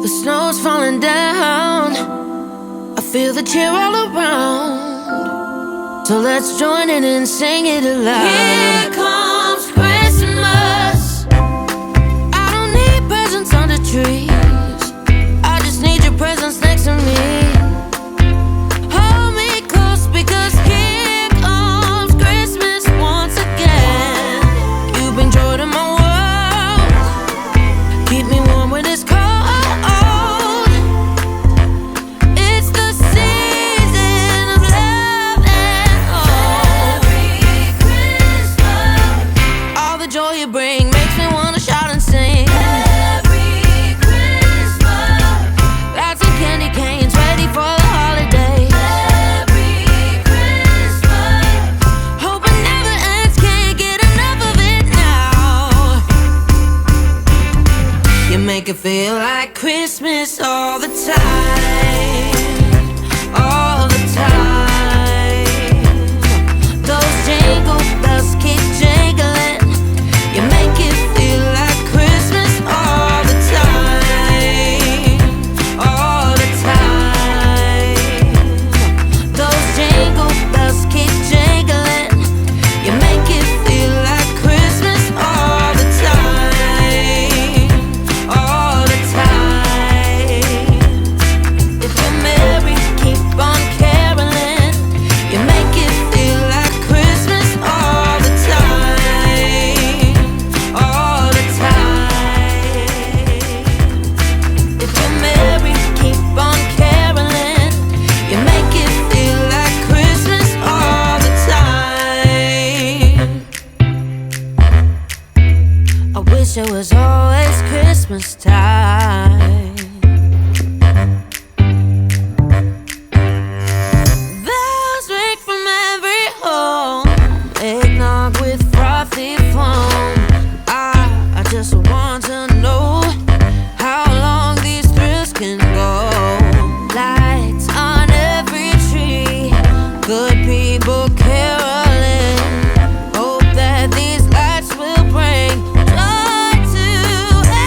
The snow's falling down, I feel the cheer all around. So let's join in and sing it aloud. Here comes Christmas. I don't need presents under trees, I just need your presence next to me. Hold me close because here comes Christmas once again. You bring joy to my world, keep me warm when it's cold. It's the season of love and hope. Merry Christmas. All the joy you bring makes me wanna shout and sing. Merry Christmas. Lots of candy canes ready for the holiday. Merry Christmas. Hope it never ends, can't get enough of it now. You make it feel like Christmas all the time, all the time. Those jingle bells keep jingling. You make it feel like Christmas all the time, all the time. Those jingle bells keep jingling. You make it feel like Christmas all the time, all the time. If you're married, keep on caroling. You make it feel like Christmas all the time, all the time. If you're married, keep on caroling. You make it feel like Christmas all the time. I wish it was always Christmas time. Bells ring from every home, eggnog with frothy foam. I just want to know how long these thrills can go. Lights on every tree, good people caroling. Hope that these lights will bring joy to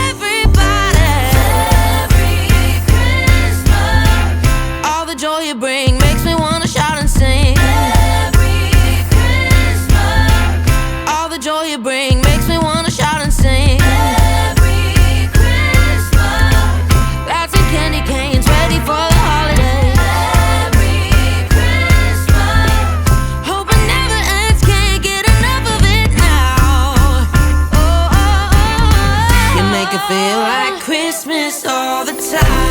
everybody. Merry Christmas. All the joy you bring makes me wanna shout and sing. Merry Christmas. All the joy you bring makes me wanna shout and sing. Merry Christmas. Lots of candy canes ready for the holiday. Merry Christmas. Hope it never ends, can't get enough of it now. Oh, oh, oh, oh. You make it feel like Christmas all the time.